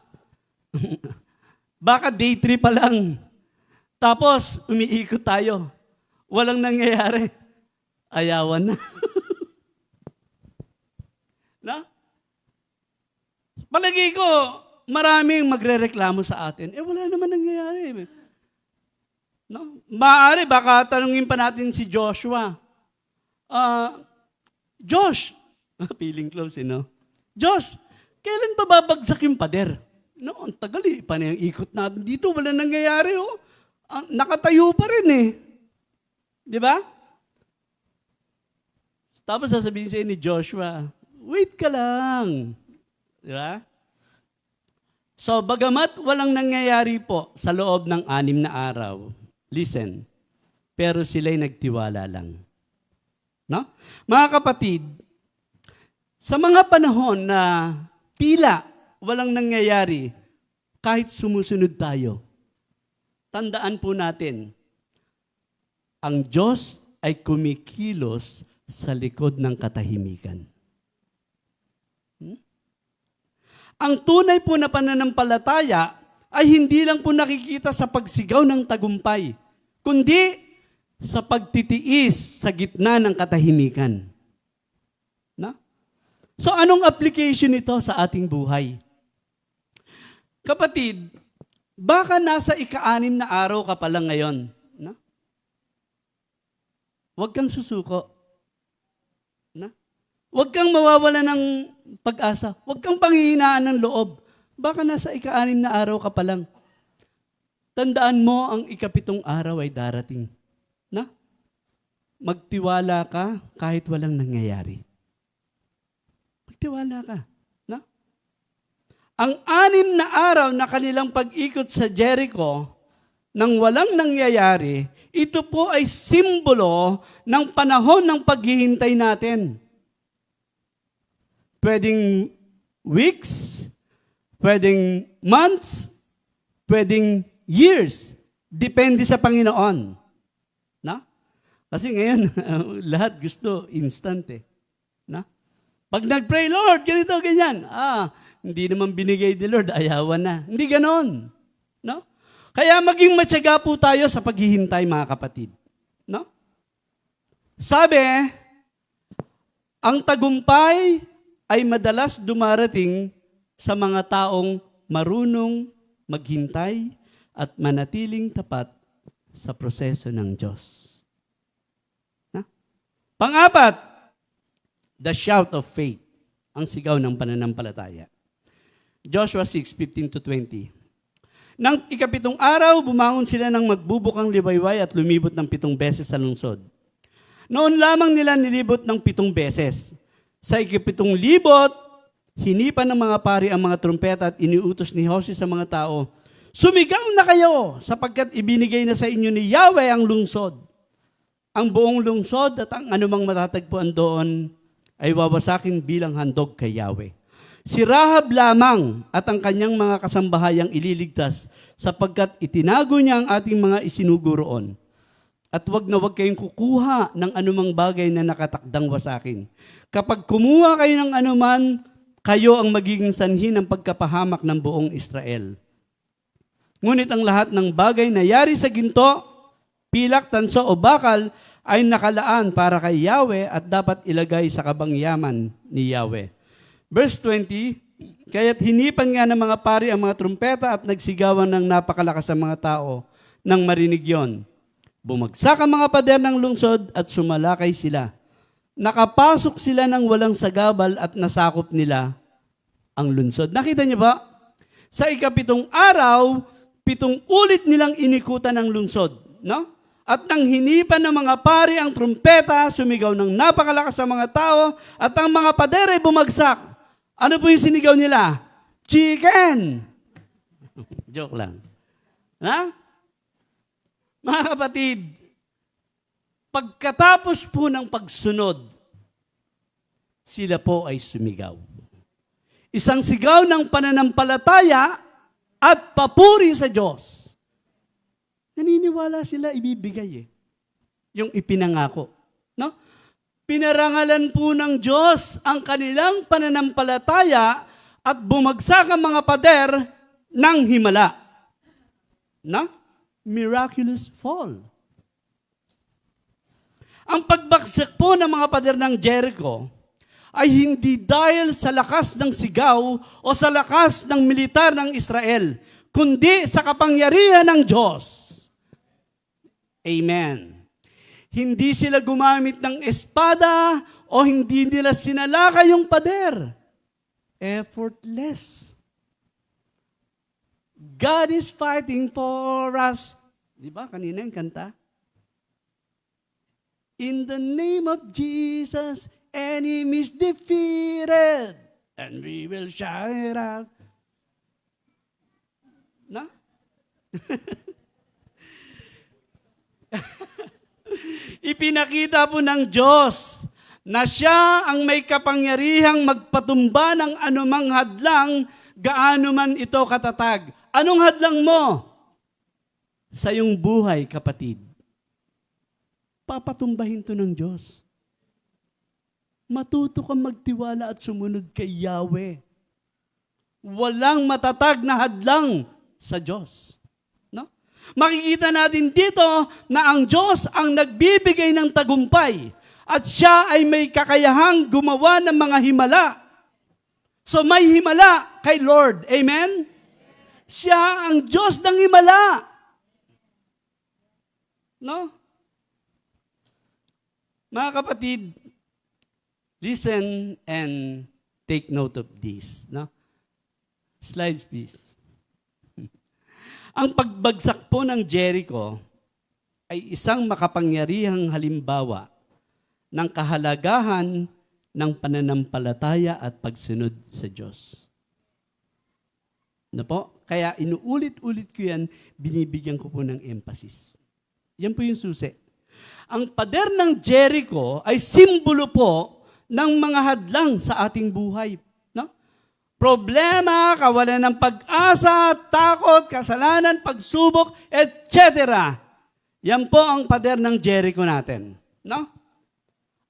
Baka day 3 pa lang. Tapos, umiikot tayo. Walang nangyayari. Ayawan na. No? Palagi ko, maraming magrereklamo sa atin. Wala naman nangyayari. No? Maaari, baka tanungin pa natin si Joshua. Josh, feeling close, no? Josh, kailan ba babagsak yung pader? No, ang tagal pa na yung ikot natin dito. Wala nangyayari, oh. Nakatayo pa rin, eh. Di ba? Tapos sasabihin sa'yo ni Joshua, wait ka lang. Di ba? So, bagamat walang nangyayari po sa loob ng 6 na araw, listen, pero sila'y nagtiwala lang. No? Mga kapatid, sa mga panahon na tila walang nangyayari, kahit sumusunod tayo, tandaan po natin, ang Diyos ay kumikilos sa likod ng katahimikan. Ang tunay po na pananampalataya ay hindi lang po nakikita sa pagsigaw ng tagumpay, kundi sa pagtitiis sa gitna ng katahimikan. Na? So anong application nito sa ating buhay? Kapatid, baka nasa ika-6 na araw ka pa lang ngayon. No? Huwag kang susuko. No? Huwag kang mawawala ng pag-asa. Huwag kang panghihinaan ng loob. Baka nasa ika-6 na araw ka pa lang. Tandaan mo, ang ika-7 araw ay darating. No? Magtiwala ka kahit walang nangyayari. Magtiwala ka. No? Ang 6 na araw na kanilang pag-ikot sa Jericho, nang walang nangyayari, ito po ay simbolo ng panahon ng paghihintay natin. Pwedeng weeks, pwedeng months, pwedeng years. Depende sa Panginoon. Na? Kasi ngayon, lahat gusto instant eh. Na? Pag nag-pray, Lord, ganito, ganyan. Hindi naman binigay ni Lord, ayawan na. Hindi ganon. No? Kaya maging matyaga po tayo sa paghihintay, mga kapatid. No? Sabi, ang tagumpay ay madalas dumarating sa mga taong marunong maghintay at manatiling tapat sa proseso ng Diyos. Na? Pang-apat, the shout of faith, ang sigaw ng pananampalataya. Joshua 6:15-20. Nang ika-7 araw, bumangon sila ng magbubukang liwayway at lumibot ng 7 beses sa lungsod. Noon lamang nila nilibot ng 7 beses. Sa ika-7 libot, hinipan ng mga pari ang mga trumpeta at iniutos ni Jose sa mga tao, sumigaw na kayo sapagkat ibinigay na sa inyo ni Yahweh ang lungsod. Ang buong lungsod at ang anumang matatagpuan doon ay wawasakin bilang handog kay Yahweh. Si Rahab lamang at ang kanyang mga kasambahayang ililigtas sapagkat itinago niya ang ating mga isinugo roon. At wag na wag kayong kukuha ng anumang bagay na nakatakdang wasakin. Kapag kumuha kayo ng anuman, kayo ang magiging sanhi ng pagkapahamak ng buong Israel. Ngunit ang lahat ng bagay na yari sa ginto, pilak, tanso o bakal ay nakalaan para kay Yahweh at dapat ilagay sa kabangyaman ni Yahweh. Verse 20, kaya't hinipan nga ng mga pari ang mga trumpeta at nagsigawan ng napakalakas ang mga tao nang marinig yon. Bumagsak ang mga pader ng lungsod at sumalakay sila. Nakapasok sila ng walang sagabal at nasakop nila ang lungsod. Nakita niyo ba? Sa ika-7 araw, 7 ulit nilang inikutan ng lungsod. No? At nang hinipan ng mga pari ang trumpeta, sumigaw ng napakalakas sa mga tao at ang mga pader ay bumagsak. Ano po yung sinigaw nila? chicken. Joke lang. Ha? Mga kapatid, pagkatapos po ng pagsunod, sila po ay sumigaw. Isang sigaw ng pananampalataya at papuri sa Diyos. Naniniwala sila ibibigay yung ipinangako. No? Pinarangalan po ng Diyos ang kanilang pananampalataya at bumagsak ang mga pader ng himala. No? Miraculous fall. Ang pagbagsak po ng mga pader ng Jericho ay hindi dahil sa lakas ng sigaw o sa lakas ng militar ng Israel, kundi sa kapangyarihan ng Diyos. Amen. Hindi sila gumamit ng espada o hindi nila sinalakay yung pader. Effortless. God is fighting for us. Di ba? Kanina yung kanta. In the name of Jesus, enemies defeated, and we will shout it out. Na? Ipinakita po ng Diyos na siya ang may kapangyarihang magpatumba ng anumang hadlang, gaano man ito katatag. Anong hadlang mo? Sa iyong buhay, kapatid. Papatumbahin to ng Diyos. Matuto kang magtiwala at sumunod kay Yahweh. Walang matatag na hadlang sa Diyos. No? Makikita natin dito na ang Diyos ang nagbibigay ng tagumpay at siya ay may kakayahang gumawa ng mga himala. So may himala kay Lord. Amen? Siya ang Diyos ng himala. No? Mga kapatid, listen and take note of this. No? Slides, please. Ang pagbagsak po ng Jericho ay isang makapangyarihang halimbawa ng kahalagahan ng pananampalataya at pagsunod sa Diyos. Na po? Kaya inuulit-ulit ko yan, binibigyan ko po ng emphasis. Yan po yung susi. Ang pader ng Jericho ay simbolo po ng mga hadlang sa ating buhay. No? Problema, kawalan ng pag-asa, takot, kasalanan, pagsubok, etc. Yan po ang pader ng Jericho natin. No?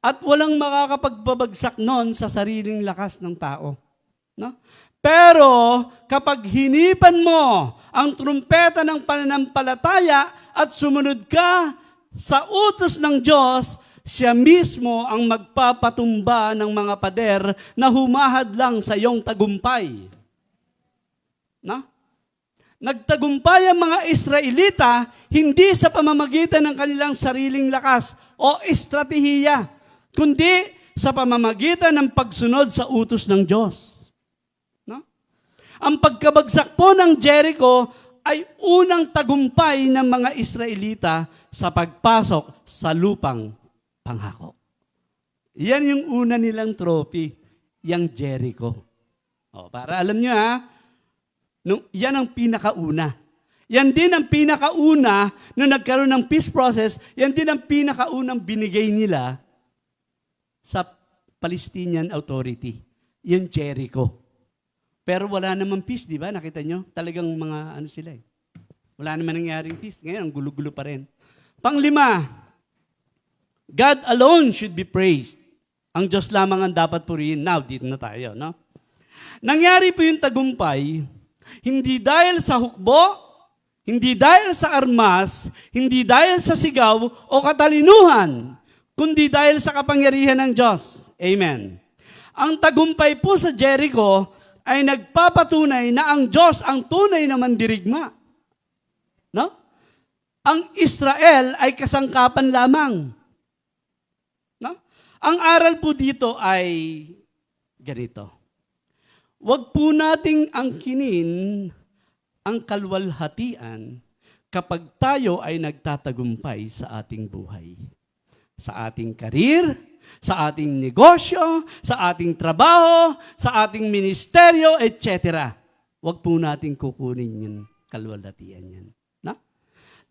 At walang makakapagbabagsak nun sa sariling lakas ng tao. No? Pero kapag hinipan mo ang trumpeta ng pananampalataya at sumunod ka sa utos ng Diyos, siya mismo ang magpapatumba ng mga pader na humahadlang sa iyong tagumpay. No? Nagtagumpay ang mga Israelita hindi sa pamamagitan ng kanilang sariling lakas o estratehiya, kundi sa pamamagitan ng pagsunod sa utos ng Diyos. No? Ang pagkabagsak po ng Jericho ay unang tagumpay ng mga Israelita sa pagpasok sa lupang pangako. Yan yung una nilang trophy, yung Jericho. O, para alam nyo yan ang pinakauna. Yan din ang pinakauna nung nagkaroon ng peace process, yan din ang pinakaunang binigay nila sa Palestinian Authority, yung Jericho. Pero wala namang peace, di ba? Nakita nyo? Talagang mga sila eh. Wala naman nangyaring peace. Ngayon, ang gulo-gulo pa rin. Panglima, God alone should be praised. Ang Diyos lamang ang dapat purihin. Now, dito na tayo, no? Nangyari po yung tagumpay, hindi dahil sa hukbo, hindi dahil sa armas, hindi dahil sa sigaw o katalinuhan, kundi dahil sa kapangyarihan ng Diyos. Amen. Ang tagumpay po sa Jericho ay nagpapatunay na ang Diyos ang tunay na mandirigma. No? Ang Israel ay kasangkapan lamang. No? Ang aral po dito ay ganito. Huwag po nating angkinin ang kalwalhatian kapag tayo ay nagtatagumpay sa ating buhay. Sa ating karir, sa ating negosyo, sa ating trabaho, sa ating ministeryo, etc. Huwag po natin kukunin yung kalwalatian yan. Na?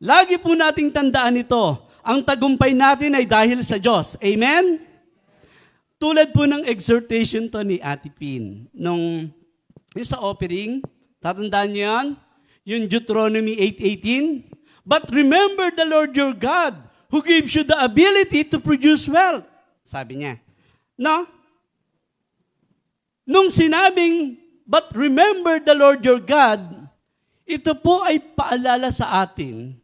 Lagi po nating tandaan ito, ang tagumpay natin ay dahil sa Diyos. Amen? Tulad po ng exhortation to ni Ate Pin. Nung sa offering, tatandaan niyo yan? Yung Deuteronomy 8:18. But remember the Lord your God, who gives you the ability to produce wealth. Sabi niya. No? Nung sinabing, but remember the Lord your God, ito po ay paalala sa atin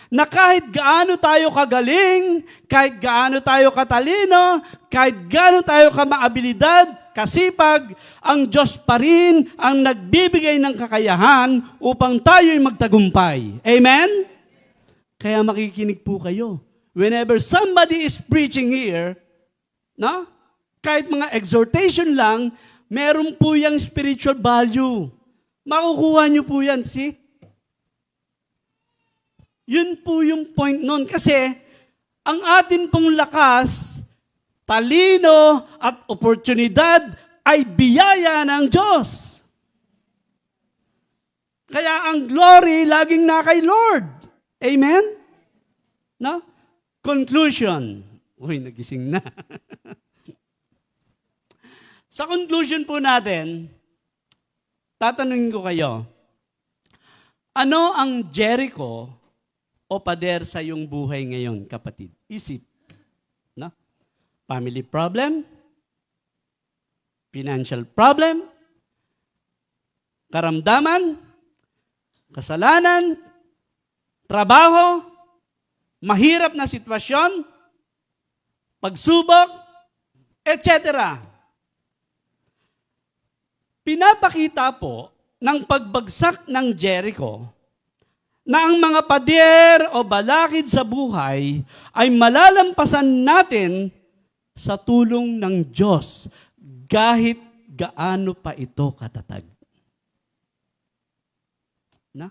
na kahit gaano tayo kagaling, kahit gaano tayo katalino, kahit gaano tayo kamaabilidad, kasipag, ang Diyos pa rin ang nagbibigay ng kakayahan upang tayo'y magtagumpay. Amen? Kaya makikinig po kayo. Whenever somebody is preaching here, no? Kahit mga exhortation lang, meron po yung spiritual value. Makukuha nyo po yan, see? Yun po yung point nun. Kasi, ang atin pong lakas, talino, at oportunidad ay biyaya ng Diyos. Kaya ang glory laging na kay Lord. Amen? No? Conclusion. Uy, nagising na. Sa conclusion po natin, tatanungin ko kayo, ano ang Jericho o pader sa iyong buhay ngayon, kapatid? Isip. No? Family problem? Financial problem? Karamdaman? Kasalanan? Trabaho? Mahirap na sitwasyon? Pagsubok? Etc. Pinapakita po ng pagbagsak ng Jericho na ang mga pader o balakid sa buhay ay malalampasan natin sa tulong ng Diyos kahit gaano pa ito katatag. Na?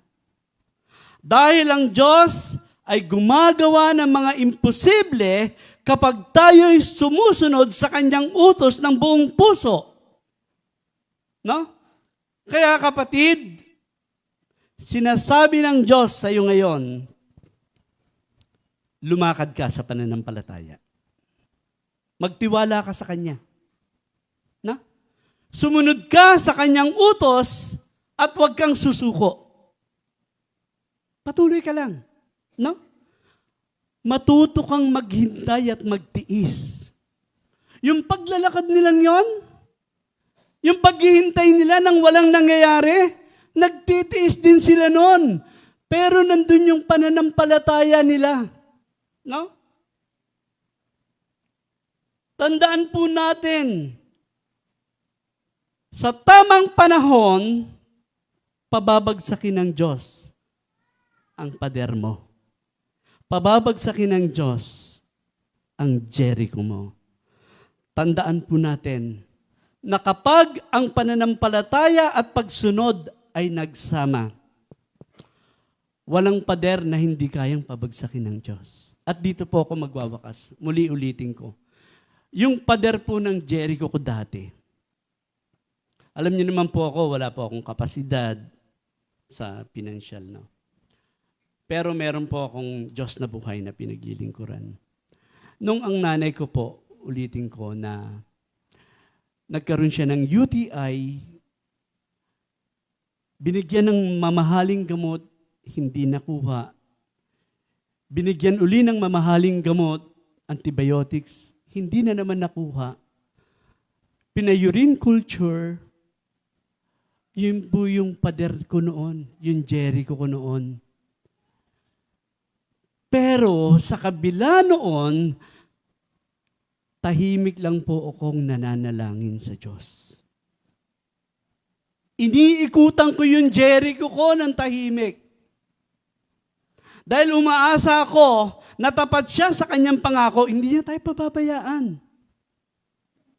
Dahil ang Diyos ay gumagawa ng mga imposible kapag tayo'y sumusunod sa Kanyang utos ng buong puso. No? Kaya kapatid, sinasabi ng Diyos sa iyo ngayon, lumakad ka sa pananampalataya. Magtiwala ka sa Kanya. Na? Sumunod ka sa Kanyang utos at huwag kang susuko. Patuloy ka lang. No? Matuto kang maghintay at magtiis. Yung paglalakad nilang yon, yung paghihintay nila nang walang nangyayari, nagtitiis din sila noon. Pero nandun yung pananampalataya nila. No? Tandaan po natin, sa tamang panahon, pababagsakin ng Diyos ang pader mo. Pababagsakin ng Diyos ang Jericho mo. Tandaan po natin na kapag ang pananampalataya at pagsunod ay nagsama, walang pader na hindi kayang pabagsakin ng Diyos. At dito po ako magwawakas. Muli ulitin ko. Yung pader po ng Jericho ko dati, alam niyo naman po ako, wala po akong kapasidad sa financial, no? Pero meron po akong Diyos na buhay na pinaglilingkuran. Nung ang nanay ko po, ulitin ko na nagkaroon siya ng UTI, binigyan ng mamahaling gamot, hindi nakuha. Binigyan uli ng mamahaling gamot, antibiotics, hindi na naman nakuha. Pina-urine culture, yun po yung pader ko noon, yung Jericho ko noon. Pero sa kabila noon, tahimik lang po akong nananalangin sa Diyos. Iniikutan ko yung Jericho ko ng tahimik. Dahil umaasa ako na tapat siya sa kanyang pangako, hindi niya tayo pababayaan.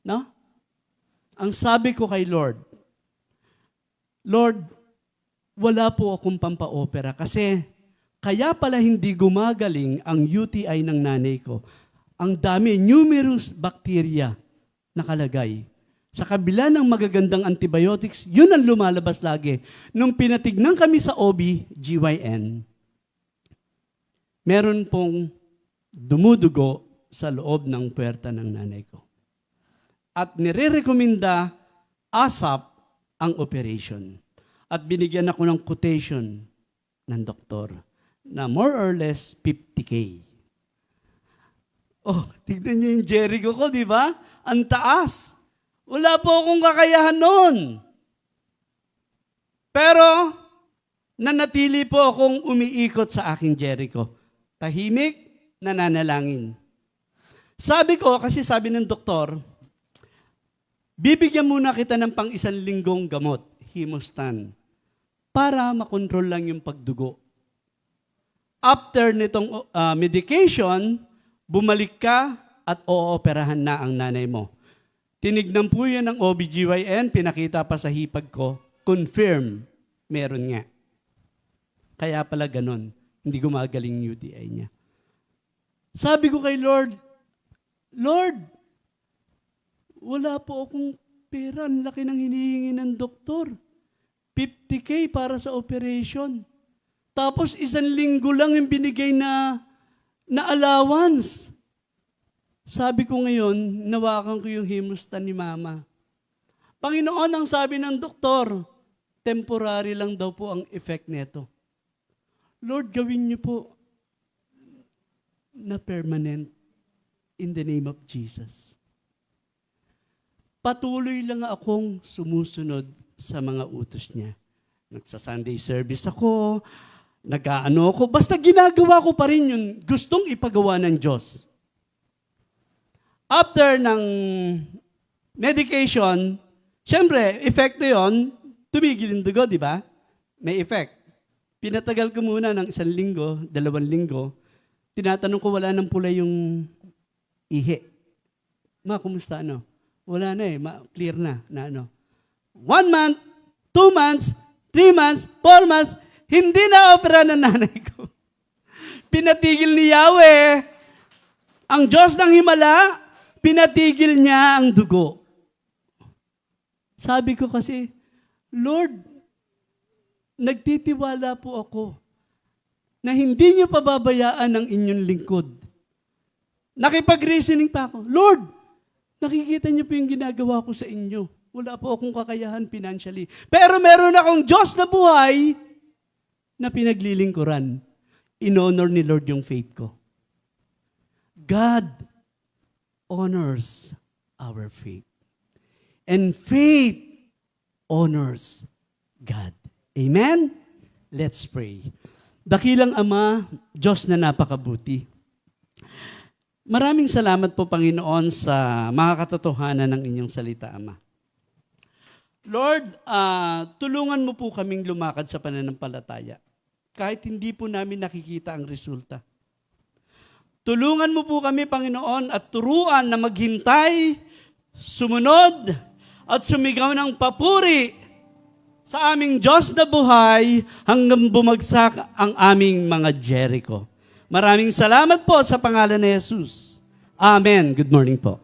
No? Ang sabi ko kay Lord, Lord, wala po akong pampa-opera kasi kaya pala hindi gumagaling ang UTI ng nanay ko. Ang dami, numerous bacteria nakalagay. Sa kabila ng magagandang antibiotics, yun ang lumalabas lagi. Nung pinatignan kami sa OB-GYN, meron pong dumudugo sa loob ng puwerta ng nanay ko. At nire-recommenda ASAP ang operation. At binigyan ako ng quotation ng doktor na more or less 50K. Oh, tignan niyo yung Jericho ko, di ba? Ang taas. Wala po akong kakayahan noon. Pero, nanatili po akong umiikot sa aking Jericho. Tahimik, nananalangin. Sabi ko, kasi sabi ng doktor, bibigyan muna kita ng pang 1 linggong gamot, Hemostan, para makontrol lang yung pagdugo. After nitong medication, bumalik ka at ooperahan na ang nanay mo. Tinignan po yan ng OB-GYN, pinakita pa sa hipag ko, confirm, meron nga. Kaya pala ganun, hindi gumagaling UTI niya. Sabi ko kay Lord, Lord, wala po akong pera, ang laki ng hinihingi ng doktor. 50K para sa operation. Tapos 1 linggo lang yung binigay na allowance. Sabi ko ngayon, nawakan ko yung Hemostan ni Mama. Panginoon, ang sabi ng doktor, temporary lang daw po ang effect nito. Lord, gawin niyo po na permanent in the name of Jesus. Patuloy lang akong sumusunod sa mga utos niya. Nagsa-Sunday service ako, nag-aano ako, basta ginagawa ko pa rin yun, gustong ipagawa ng Diyos. After ng medication, syempre, epekto yon, tumigil yung dugo, di ba? May effect. Pinatagal ko muna ng 1 linggo, 2 linggo, tinatanong ko wala nang pula yung ihi. Ma, kumusta ano? Wala na clear na ano. 1 month, 2 months, 3 months, 4 months, hindi na opera ng nanay ko. Pinatigil ni Yahweh, ang Diyos ng Himala, pinatigil niya ang dugo. Sabi ko kasi, Lord, nagtitiwala po ako na hindi niyo pababayaan ang inyong lingkod. Nakipag-reasoning pa ako, Lord, nakikita niyo po yung ginagawa ko sa inyo. Wala po akong kakayahan financially. Pero meron akong Diyos na buhay na pinaglilingkuran. In-honor ni Lord yung faith ko. God honors our faith. And faith honors God. Amen? Let's pray. Dakilang Ama, Diyos na napakabuti. Maraming salamat po, Panginoon, sa mga katotohanan ng inyong salita, Ama. Lord, tulungan mo po kaming lumakad sa pananampalataya. Kahit hindi po namin nakikita ang resulta. Tulungan mo po kami, Panginoon, at turuan na maghintay, sumunod, at sumigaw ng papuri sa aming Diyos na buhay hanggang bumagsak ang aming mga Jericho. Maraming salamat po sa pangalan ni Jesus. Amen. Good morning po.